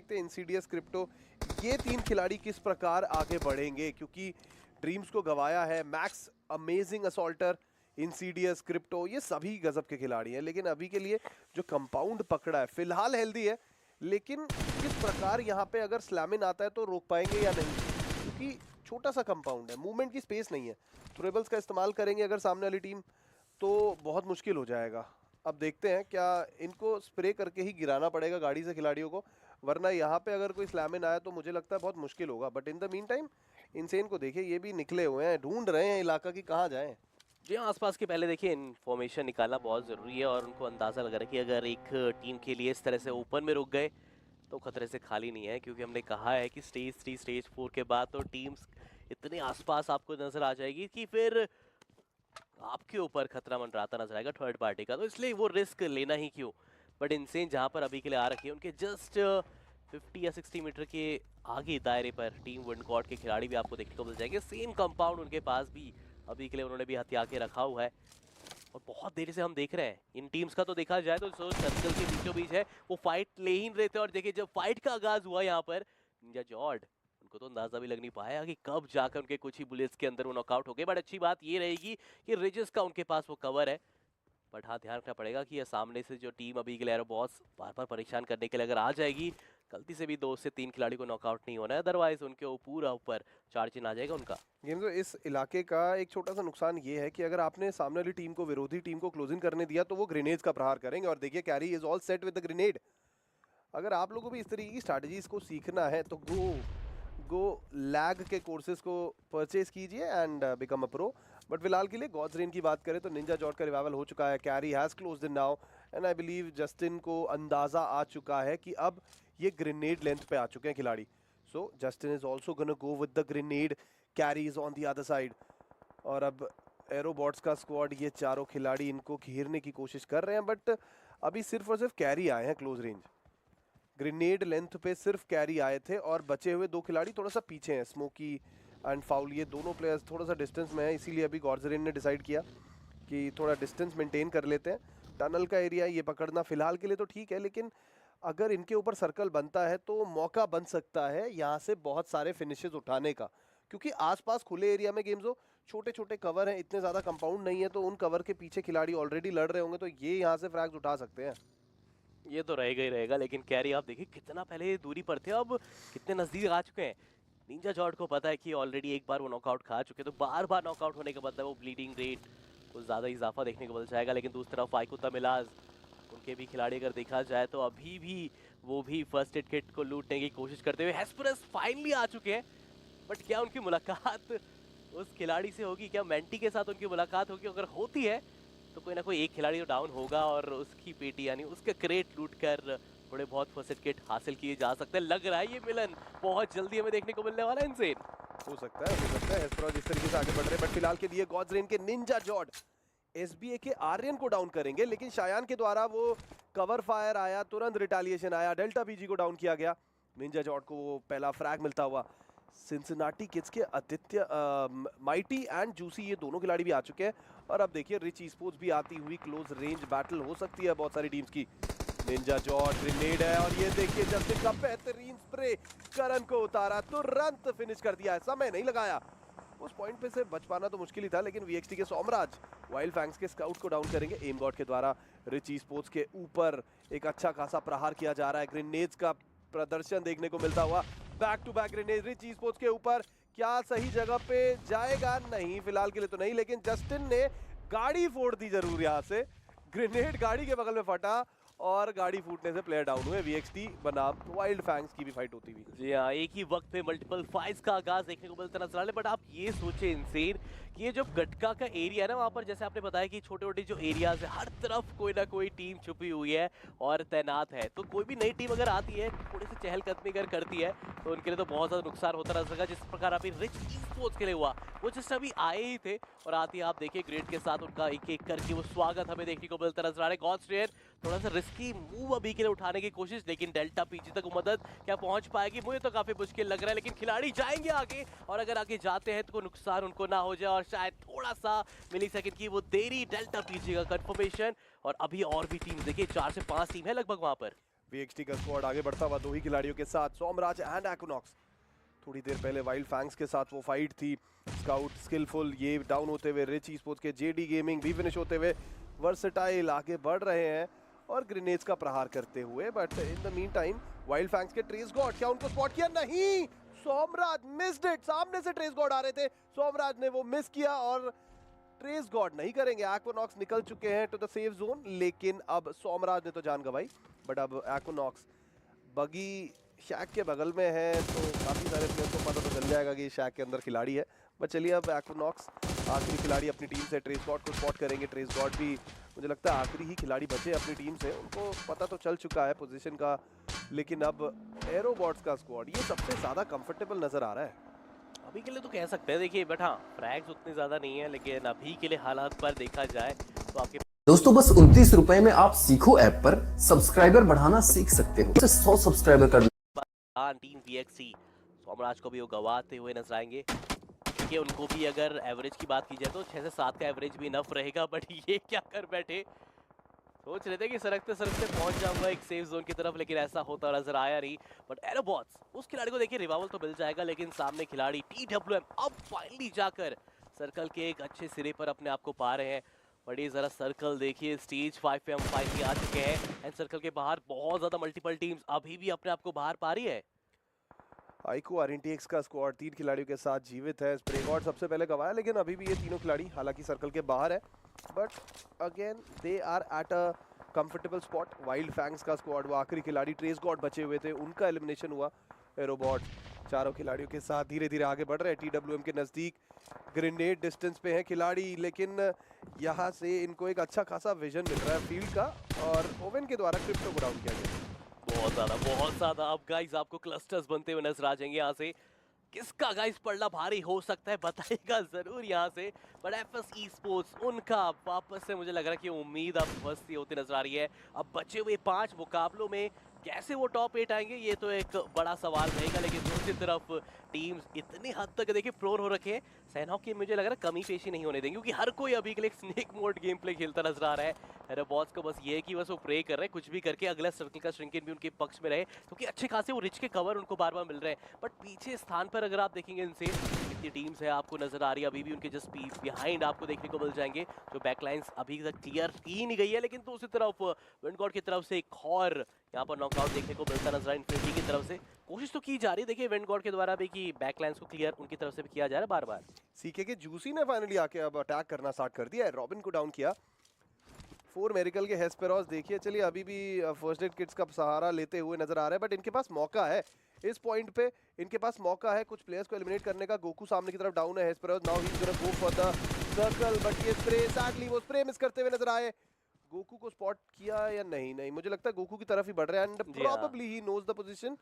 देखते हैं Insidious, crypto, ये 3 खिलाड़ी किस प्रकार आगे बढ़ेंगे, क्योंकि ड्रीम्स को गवाया है। Max amazing assaulter, Insidious, crypto, ये सभी गजब के खिलाड़ी हैं, लेकिन अभी के लिए जो कंपाउंड पकड़ा है फिलहाल हेल्दी है, लेकिन किस प्रकार यहाँ पे अगर स्लैमिन आता है तो रोक पाएंगे या नहीं, क्योंकि छोटा सा कंपाउंड है, मूवमेंट की स्पेस नहीं है। ट्रेबल्स का इस्तेमाल करेंगे अगर सामने वाली टीम तो बहुत मुश्किल हो जाएगा। अब देखते हैं, क्या इनको स्प्रे करके ही गिराना पड़ेगा गाड़ी से खिलाड़ियों को, वरना यहाँ पे अगर कोई स्लैमिन आया तो मुझे लगता है बहुत मुश्किल होगा। But in the mean time insane को देखिए, ये भी निकले हुए हैं, ढूंढ रहे हैं इलाका की कहाँ जाएं। जी हाँ, आसपास के पहले देखिए इन्फॉर्मेशन निकालना बहुत ज़रूरी है और उनको अंदाज़ा लग रहा है कि अगर एक टीम के लिए इस तरह से ओपन में रुक गए तो खतरे से खाली नहीं है, क्योंकि हमने कहा है कि स्टेज 3 स्टेज 4 के बाद तो टीम्स इतने आसपास आपको नज़र आ जाएगी कि फिर आपके ऊपर खतरा मंडराता नजर आएगा थर्ड पार्टी का, तो इसलिए वो रिस्क लेना ही क्यों। बट इनसेन जहाँ पर अभी के लिए आ रखी है उनके जस्ट 50 या 60 मीटर के आगे दायरे पर टीम विंडकॉट के खिलाड़ी भी आपको देखने को मिल जाएंगे। सेम कंपाउंड उनके पास भी अभी के लिए उन्होंने भी हथिया के रखा हुआ है और बहुत देर से हम देख रहे हैं इन टीम्स का। तो देखा जाए तो सर्कल के बीचों बीच है, वो फाइट ले ही नहीं रहे थे और देखिए जब फाइट का आगाज हुआ यहाँ पर निंजा जॉर्ड, उनको तो अंदाजा भी लग नहीं पाया कि कब जाकर उनके कुछ ही बुलेट्स के अंदर वो नॉकआउट हो गए। बट अच्छी बात ये रहेगी कि रिजेस का उनके पास वो कवर है। बट हाँ, ध्यान रखना पड़ेगा कि ये सामने से जो टीम अभी के लिए बॉस बार बार परेशान करने के लिए अगर आ जाएगी, गलती से भी 2 से 3 खिलाड़ी को नॉकआउट नहीं होना है, अदरवाइज उनके पूरा ऊपर चार्ज इन आ जाएगा उनका। गेम तो इस इलाके का एक छोटा सा नुकसान ये है कि अगर आपने सामने वाली टीम को, विरोधी टीम को क्लोजिंग करने दिया तो वो ग्रेनेड्स का प्रहार करेंगे। और देखिए carry is all set with the grenade. अगर आप लोगों को भी इस तरीके की स्ट्रैटेजीज को सीखना है तो गो लैग के कोर्सेज को परचेज कीजिए and become a pro. But फिलहाल के लिए गॉड्स रेन की बात करें तो निंजा जॉर्ड का रिवाइवल हो चुका है, carry has closed in now and I believe Justin को अंदाज़ा आ चुका है कि अब ये ग्रेनेड लेंथ पे आ चुके हैं खिलाड़ी। So Justin is also gonna go with the grenade, Carry is on the other side. और अब एरोबॉट्स का स्क्वाड, ये चारों खिलाड़ी इनको घेरने की कोशिश कर रहे हैं, बट अभी सिर्फ और सिर्फ कैरी आए हैं क्लोज रेंज। ग्रेनेड लेंथ पे सिर्फ कैरी आए थे और बचे हुए 2 खिलाड़ी थोड़ा सा पीछे हैं, स्मोकी एंड फाउल, ये दोनों प्लेयर्स थोड़ा सा डिस्टेंस में है। इसीलिए अभी गॉड्सरेन ने डिसाइड किया कि थोड़ा डिस्टेंस मेंटेन कर लेते हैं। टनल का एरिया ये पकड़ना फिलहाल के लिए तो ठीक है, लेकिन अगर इनके ऊपर सर्कल बनता है तो मौका बन सकता है यहाँ से बहुत सारे फिनिशेस उठाने का, क्योंकि आसपास खुले एरिया में गेम्स हो, छोटे छोटे कवर हैं, इतने ज़्यादा कंपाउंड नहीं है, तो उन कवर के पीछे खिलाड़ी ऑलरेडी लड़ रहे होंगे, तो ये यहाँ से फ्रैग्स उठा सकते हैं। ये तो रहेगा ही रहेगा, लेकिन कैरी आप देखिए कितना पहले दूरी पर थे, अब कितने नजदीक आ चुके हैं। निंजा जॉर्ड को पता है कि ऑलरेडी एक बार वो नॉकआउट खा चुके, तो बार बार नॉकआउट होने का मतलब वो ब्लीडिंग रेट कुछ ज़्यादा इजाफा देखने को मिल जाएगा। लेकिन दूसरी तरफ आइको तमिलाज, उनके भी खिलाड़ी अगर देखा जाए तो अभी भी वो भी फर्स्ट एड किट को लूटने की कोशिश करते हुए हेस्परस फाइनली आ चुके हैं। बट क्या उनकी मुलाकात उस खिलाड़ी से होगी, क्या मेंटी के साथ उनकी मुलाकात होगी? अगर होती है तो कोई ना कोई एक खिलाड़ी तो डाउन होगा और उसकी पेटी यानी उसके क्रेट लूट कर थोड़े बहुत फर्स्ट एड किट हासिल किए जा सकते हैं। लग रहा है ये मिलन बहुत जल्दी हमें देखने को मिलने वाला है इनसे। हो सकता है हेस्परस इस तरीके से आगे बढ़ रहे हैं, बट फिलहाल के लिए गॉड्स रेन के निंजा जॉर्ड एसबीए के आर्यन को डाउन करेंगे, लेकिन शायान के द्वारा वो कवर फायर आया, तुरंत रिटालिएशन आया, डेल्टा बीजी को डाउन किया गया। निंजा जॉर्ड को वो पहला फ्रैग मिलता हुआ। सिंसिनाटी किड्स के आदित्य, माइटी एंड जूसी, ये दोनों खिलाड़ी भी आ चुके हैं। और अब देखिए रिच ई स्पोर्ट्स भी आती हुई, क्लोज रेंज बैटल हो सकती है बहुत सारी टीम्स की। निंजा जॉर्ज ग्रेनेड है और ये देखिए जस्टिन का बेहतरीन स्प्रे, करण को उतारा, तुरंत फिनिश कर दिया है, समय नहीं लगाया। उस पॉइंट पे से बच पाना तो मुश्किल ही था, लेकिन वीएक्सटी के सोमराज वाइल्ड फैंग्स के स्काउट को डाउन करेंगे। एम गॉड के द्वारा रिच ई स्पोर्ट्स के ऊपर एक अच्छा खासा प्रहार किया जा रहा है, ग्रेनेड्स का प्रदर्शन देखने को मिलता हुआ। Back to back grenade rich esports के ऊपर, क्या सही जगह पे जाएगा? नहीं, फिलहाल के लिए तो नहीं, लेकिन जस्टिन ने गाड़ी फोड़ दी जरूर यहाँ से। ग्रेनेड गाड़ी के बगल में फटा और गाड़ी फूटने से प्लेयर डाउन हुए। वीएक्सटी बनाम वाइल्ड फैंग्स की भी फाइट होती हुई। जी हाँ, एक ही वक्त पे मल्टीपल फाइट्स का आगाज देखने को मिलता नजर आ रहा है। बट आप ये सोचे इनसेन कि ये जो गटका का एरिया है ना, वहाँ पर जैसे आपने बताया कि छोटे छोटे जो एरियाज है, हर तरफ कोई ना कोई टीम छुपी हुई है और तैनात है। तो कोई भी नई टीम अगर आती है, थोड़ी सी चहलकदमी अगर करती है, तो उनके लिए तो बहुत ज़्यादा नुकसान होता नजर आएगा। जिस प्रकार अभी रिच ई-स्पोर्ट्स के लिए हुआ, वो जस्ट अभी आए ही थे और आती आप देखिए ग्रेड के साथ उनका एक एक करके वो स्वागत हमें देखने को मिलता नजर आ रहा है। गॉड्स रेन थोड़ा सा रिस्की मूव अभी के लिए उठाने की कोशिश, लेकिन डेल्टा पीजी तक मदद क्या पहुंच पाएगी? मुझे तो काफी मुश्किल लग रहा है, लेकिन खिलाड़ी जाएंगे आगे और अगर आगे जाते हैं तो कोई नुकसान उनको ना हो जाए और शायद थोड़ा सा मिलीसेकंड की वो देरी। डेल्टा पीजी का कंफर्मेशन और अभी और भी टीम देखिए 4 से 5 टीम है लगभग वहां पर। वीएक्सटी का स्क्वाड आगे बढ़ता हुआ 2 ही खिलाड़ियों के साथ, सोमराज एंड एक्विनॉक्स। थोड़ी देर पहले वाइल्ड फैंग्स के साथ वो फाइट थी, स्काउट स्किलफुल ये डाउन होते हुए, रिच ई-स्पोर्ट्स के जेडी गेमिंग भी फिनिश होते हुए, वर्सेटाइल आगे बढ़ रहे हैं और ग्रेनेड्स का प्रहार करते हुए। But in the mean time wild fangs के ट्रेस गॉड, क्या उनको स्पॉट किया? नहीं, सोमराज मिस्ड इट। सामने से ट्रेस गॉड आ रहे थे, सोमराज ने वो मिस किया और ट्रेस गॉड नहीं करेंगे। एक्विनॉक्स निकल चुके हैं टू द सेफ जोन, लेकिन अब सोमराज ने तो जान गंवाई। बट अब एक्विनॉक्स बगी शैक के बगल में है, तो काफ़ी सारे प्लेयर्स को पता तो चल जाएगा कि शैक के अंदर खिलाड़ी है। बट चलिए, अब एक्विनॉक्स आखिरी खिलाड़ी अपनी टीम से ट्रेस गॉड को स्पॉट करेंगे। ट्रेस गॉड भी मुझे लगता है आखिरी ही खिलाड़ी बचे अपनी टीम से, उनको पता तो चल चुका है पोजीशन का। लेकिन अब एरोबॉट्स का स्क्वाड ये सबसे ज़्यादा कंफर्टेबल नज़र आ रहा है अभी के लिए, तो कह सकते हैं। देखिए बट हाँ, फ्रैग्स उतने ज़्यादा नहीं है, लेकिन अभी के लिए हालात पर देखा जाए तो आपके दोस्तों बस 29 रुपए में आप सीखो ऐप पर सब्सक्राइबर बढ़ाना सीख सकते हो। 100 सब्सक्राइबर कर टीम वीएक्सी सोमराज को भी वो गवाते हुए नजर आएंगे, क्योंकि उनको भी अगर एवरेज की बात की जाए तो 6 से 7 का एवरेज भी इनफ रहेगा। बट ये क्या कर बैठे, सोच रहे थे कि सरकते सरकते पहुंच जाऊंगा एक सेफ जोन की तरफ, लेकिन ऐसा होता नजर आया नहीं। बट एरोबॉट्स उस खिलाड़ी को देखिए, रिवाइवल तो मिल जाएगा, लेकिन सामने खिलाड़ी TWM अब फाइनली जाकर सर्कल के एक अच्छे सिरे पर अपने आप को पा रहे हैं। बड़ी जरा सर्कल देखिए, स्टेज 5 पे हम फाइनली आ चुके हैं एंड सर्कल के बाहर बहुत ज्यादा मल्टीपल टीम्स अभी भी अपने आप को बाहर पा रही है। आईको आरएनटीएक्स का स्क्वाड 3 खिलाड़ियों के साथ जीवित है। स्प्रे गॉड सबसे पहले गवाया, लेकिन अभी भी ये तीनों खिलाड़ी हालांकि सर्कल के बाहर है, but again they are at a comfortable spot. Wild fangs का स्क्वाड, वो आखिरी खिलाड़ी ट्रेस गॉड बचे हुए थे, उनका एलिमिनेशन हुआ। एरोबॉट चारों खिलाड़ियों के साथ धीरे धीरे आगे बढ़ रहे हैं। TWM के नज़दीक ग्रेनेड डिस्टेंस पे है खिलाड़ी, लेकिन यहाँ से इनको एक अच्छा खासा विजन मिल रहा है फील्ड का, और ओवेन के द्वारा क्रिप्टो को डाउन किया गया। बहुत ज्यादा अब गाइस आपको क्लस्टर्स बनते हुए नजर आ जाएंगे। यहाँ से किसका गाइस पड़ना भारी हो सकता है बताइएगा जरूर यहाँ से। बट FS ई-स्पोर्ट्स उनका वापस से मुझे लग रहा है कि उम्मीद अब बस्ती होती नजर आ रही है। अब बचे हुए 5 मुकाबलों में कैसे वो टॉप 8 आएंगे, ये तो एक बड़ा सवाल रहेगा। लेकिन दूसरी तरफ टीम्स इतनी हद तक देखिए प्रोन हो रखे हैं, सहनॉक की मुझे लग रहा है कमी पेशी नहीं होने देंगे, क्योंकि हर कोई अभी के लिए स्नेक मोड गेम प्ले खेलता नजर आ रहा है। एरोबॉट्स को बस ये है कि बस वो प्रे कर रहे हैं कुछ भी करके अगला सर्कल का श्रिंकिंग भी उनके पक्ष में रहे, क्योंकि अच्छे खासे वो रिच के कवर उनको बार बार मिल रहे हैं। बट पीछे स्थान पर अगर आप देखेंगे इनसे कितनी टीम्स है आपको नजर आ रही है, अभी भी उनके जस्ट बिहाइंड आपको देखने को मिल जाएंगे, जो बैकलाइंस अभी तक क्लियर की नहीं गई है। लेकिन दूसरी तरफ विंड गॉड की तरफ से एक और यहाँ पर नॉकआउट देखने को मिलता नजर इन्फिनिटी की तरफ से। कोशिश तो की जा रही है देखिए विंड गॉड के द्वारा भी कि बैकलाइंस को क्लियर उनकी तरफ से भी किया जा रहा है बार बार। सीके के जूसी ने फाइनली आके अब अटैक करना स्टार्ट कर दिया है, रॉबिन को डाउन किया। 4 मेरिकल के हेस्पेरोस देखिए, चलिए अभी भी फर्स्ट एड किट्स का सहारा लेते हुए नजर आ रहा है, बट इनके पास मौका है इस पॉइंट पे, इनके पास मौका है कुछ प्लेयर्स को एलिमिनेट करने का। गोकू सामने की तरफ डाउन है, Hesperos now he is gonna go for the circle, but ये स्प्रे सैडली वो स्प्रे मिस करते हुए नजर आए। गोकू को स्पॉट किया या नहीं, मुझे लगता है गोकू की तरफ ही बढ़ रहे हैं and probably he knows the position.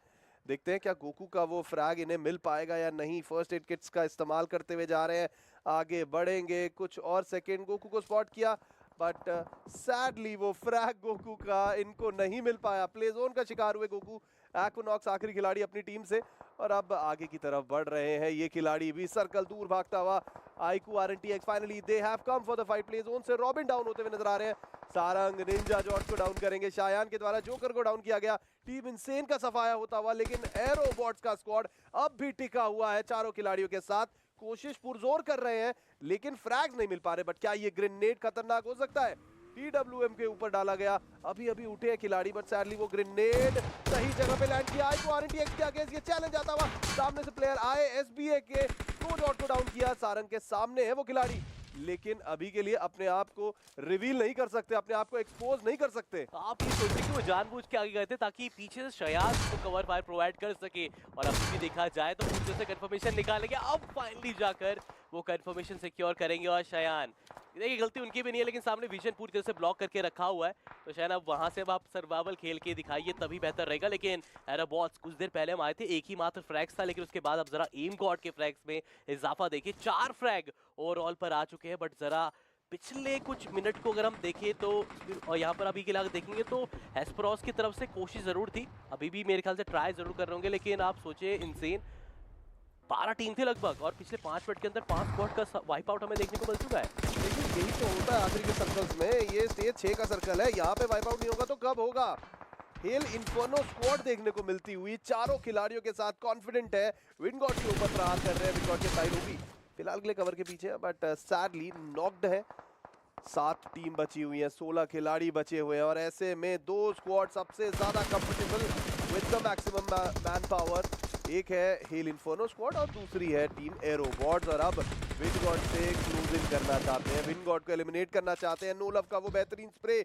देखते हैं क्या गोकू का वो फ्रैग इन्हें मिल पाएगा या नहीं। फर्स्ट एड किट्स का इस्तेमाल करते हुए जा रहे हैं, आगे बढ़ेंगे कुछ और सेकंड। गोकू को स्पॉट किया, बट सैडली वो फ्रैग गोकू का इनको नहीं मिल पाया। प्ले जोन का शिकार हुए गोकू। एक्विनॉक्स आखिरी खिलाड़ी अपनी टीम से, और अब आगे की तरफ बढ़ रहे हैं ये खिलाड़ी भी, सर्कल दूर भागता हुआ। IQOO RNTX finally they have come for the fight. Play zone से रॉबिन डाउन होते हुए नजर आ रहे हैं। सारंग निंजा जॉर्ज को डाउन करेंगे, शायान के द्वारा जोकर को डाउन किया गया। टीम इनसेन का सफाया होता हुआ, लेकिन एरोबॉट्स का स्क्वाड अब भी टिका हुआ है चारों खिलाड़ियों के साथ। कोशिश पुरजोर कर रहे हैं, लेकिन फ्रैग्स नहीं मिल पा रहे। बट क्या ये ग्रेनेड खतरनाक हो सकता है? TWM के ऊपर डाला गया, अभी अभी उठे हैं खिलाड़ी, बट सैडली वो ग्रेनेड सही जगह पे लैंड किया। आईको आरएनटीएक्स के अगेंस्ट ये चैलेंज आता हुआ, सामने से प्लेयर आए, SBA के 2 डॉट को डाउन किया। सारंग के सामने है वो खिलाड़ी, लेकिन अभी के लिए अपने आप को रिवील नहीं कर सकते, अपने आप को एक्सपोज नहीं कर सकते। आप ये सोचिए कि वो जानबूझ के आगे गए थे ताकि पीछे से शयान को कवर फायर प्रोवाइड कर सके, और अभी भी देखा जाए तो पीछे से कंफर्मेशन निकालेंगे। अब फाइनली जाकर वो कंफर्मेशन सिक्योर करेंगे, और शयान देखिए गलती उनकी भी नहीं है, लेकिन सामने विजन पूरी तरह से ब्लॉक करके रखा हुआ है, तो शायद अब वहां से अब आप सर्वाइवल खेल के दिखाइए तभी बेहतर रहेगा। लेकिन एरोबॉट्स कुछ देर पहले हम आए थे, एक ही मात्र फ्रैग्स था, लेकिन उसके बाद अब जरा एम गॉड के फ्रैग्स में इजाफा देखिए, 4 फ्रैग ओवरऑल पर आ चुके हैं। बट जरा पिछले कुछ मिनट को अगर हम देखें तो, और यहाँ पर अभी के लिए देखेंगे तो हेस्पेरोस की तरफ से कोशिश जरूर थी, अभी भी मेरे ख्याल से ट्राई जरूर कर रहे होंगे, लेकिन आप सोचे इनसेन 12 टीम थे लगभग, और पिछले 5 मिनट के अंदर 5 स्क्वाड का वाइप आउट हमें देखने को मिल चुका है। लेकिन यही तो होता है आखिरी के सर्कल्स में, ये स्टेज 6 का सर्कल है, यहाँ पे वाइप आउट नहीं होगा तो कब होगा? हेल इन्फर्नो स्क्वाड देखने को मिलती हुई, चारों खिलाड़ियों के साथ कॉन्फिडेंट है, विंगॉट के ऊपर प्रहार कर रहे हैं, विंगॉट के साइड होगी फिलहाल के लिए कवर के पीछे है, बट सैडली नॉक्ड है। 7 टीम बची हुई है, 16 खिलाड़ी बचे हुए हैं और ऐसे में 2 स्क्वाड सबसे ज्यादा comfortable with the maximum man power. एक है हेल इन्फर्नो स्क्वाड और दूसरी है टीम एरोबॉट्स, और अब विंगॉट से क्लोज इन करना चाहते हैं, विंगॉट को एलिमिनेट करना चाहते हैं। नोलव का वो बेहतरीन स्प्रे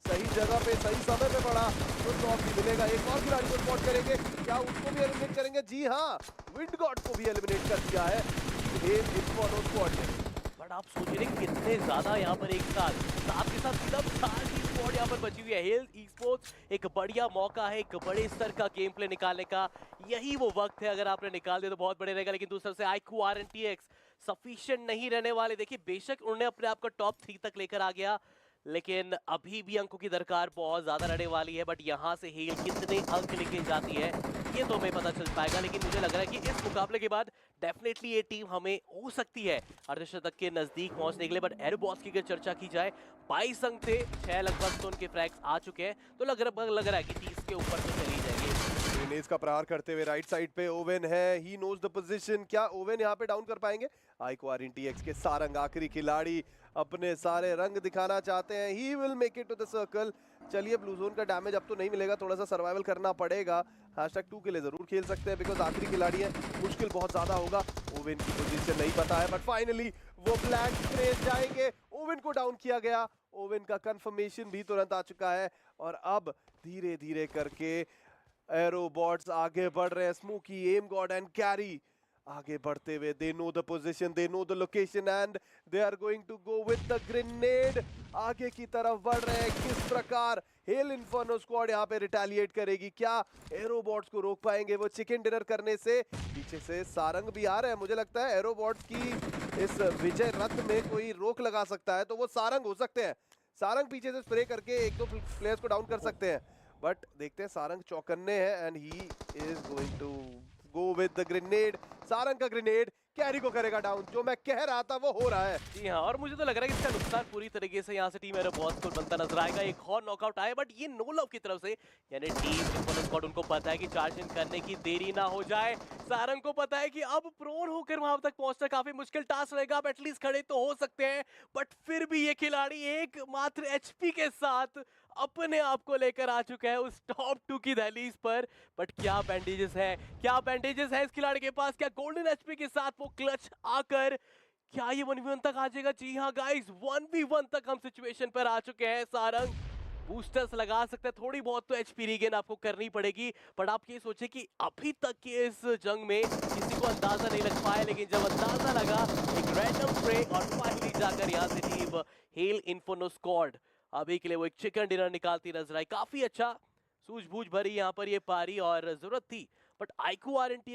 सही जगह पे सही समय पे पड़ा तो टॉप भी मिलेगा। एक और खिलाड़ी को स्पॉट करेंगे, क्या उसको भी एलिमिनेट करेंगे? जी हाँ, विंडगॉड को भी एलिमिनेट कर दिया है हेल इन्फर्नो स्क्वाड ने। बट आप सोच रहे हैं कितने ज्यादा यहाँ पर एक साथ साथ के साथ सिर्फ 4 की स्क्वाड यहाँ पर बची हुई है। हेल ई स्पोर्ट्स एक बढ़िया मौका है एक बड़े स्तर का गेम प्ले निकालने का, यही वो वक्त है, अगर आपने निकाल दिया तो बहुत बड़े रहेगा। लेकिन दूसरी तरफ से आईक्यू आरएनटीएक्स सफिशिएंट नहीं रहने वाले। देखिए बेशक उन्होंने अपने आप को टॉप 3 तक लेकर आ गया, लेकिन अभी भी अंकों की दरकार बहुत ज्यादा रहने वाली है। बट यहाँ से हेल कितने अंक लेके जाती है ये तो हमें पता चल पाएगा, लेकिन मुझे लग रहा है कि इस मुकाबले के बाद डेफिनेटली ये टीम हमें हो सकती है अर्धशतक के नजदीक पहुंचने के लिए। बट एरोबॉस की अगर चर्चा की जाए 22 अंक थे, 6 लगभग तो उनके फ्रैग्स आ चुके हैं, तो लग रहा है कि 30 के ऊपर तो चली जाएंगे। ग्रेनेड्स का प्रहार करते हुए राइट साइड पे ओवेन है, ही नोज द पोजीशन। क्या ओवेन यहाँ पे डाउन कर पाएंगे? आईक्यू आरएनटीएक्स के सारंग आखिरी खिलाड़ी अपने सारे रंग दिखाना चाहते हैं, he will make it to the circle. चलिए ब्लू जोन का डैमेज अब तो नहीं मिलेगा, थोड़ा सा सर्वाइवल करना पड़ेगा। #2 के लिए जरूर खेल सकते हैं बिकॉज आखिरी खिलाड़ी है, मुश्किल बहुत ज्यादा होगा। ओवेन की पोजीशन नहीं पता है, बट फाइनली वो ब्लैंक स्प्रे जाएंगे, ओवेन को डाउन किया गया। ओवेन का कंफर्मेशन भी तुरंत आ चुका है और अब धीरे धीरे करके एरोबॉट्स आगे बढ़ रहे हैं। Smoky, M God and carry आगे बढ़ते हुए, they know the position, they know the location and they are going to go with the grenade. आगे की तरफ बढ़ रहे हैं, किस प्रकार हेल इन्फर्नो स्क्वाड यहाँ पे रिटेलिएट करेगी? क्या एरोबॉट्स को रोक पाएंगे वो चिकन डिनर करने से? पीछे से सारंग भी आ रहे हैं, मुझे लगता है एरोबॉट्स की इस विजय रथ में कोई रोक लगा सकता है तो वो सारंग हो सकते हैं। सारंग पीछे से स्प्रे करके 1-2 प्लेयर्स को डाउन कर सकते हैं, बट देखते हैं सारंग चौकन्ने हैं and he is going to go with the grenade. Sarang का ग्रेनेड कैरी को करेगा डाउन, जो मैं कह रहा था वो हो रहा है। जी हाँ, और मुझे तो लग रहा है कि इसका नुकसान पूरी तरीके से यहाँ से टीम एरोबॉस को बनता नजर आएगा। एक और नॉकआउट आया, बट ये नो लव की तरफ से, यानी टीम इन्फर्नो स्क्वाड उनको पता है कि चार्ज इन करने की देरी ना हो जाए। सारंग को पता है कि अब प्रोन होकर वहां तक पहुंचना काफी मुश्किल टास्क रहेगा। अब एटलीस्ट खड़े तो हो सकते हैं, बट फिर भी ये खिलाड़ी एक मात्र एचपी के साथ अपने आप को लेकर आ चुका है उस टॉप 2 की दहलीज पर। बट क्या बैंडेजेस है, क्या बैंडेजेस है इस खिलाड़ी के पास? क्या गोल्डन एचपी के साथ वो क्लच आकर क्या ये 1v1 तक आ जाएगा? जी हाँ गाइस, 1v1 तक हम सिचुएशन पर आ चुके हैं। सारंग बूस्टर्स लगा सकते हैं, थोड़ी बहुत तो एचपी रीगेन आपको करनी पड़ेगी। बट आप ये सोचे कि अभी तक के इस जंग में किसी को अंदाजा नहीं लग पाया, लेकिन जब अंदाजा लगा एक रैंडम स्प्रे और फाइनली जाकर यहाँ से टीम हेल इन्फर्नो स्क्वाड अभी के लिए वो एक चिकन डिनर निकालती नजर आई। काफी अच्छा सूझबूझ भरी यहाँ पर ये पारी और जरूरत थी, बट आईक्यू आरएनटी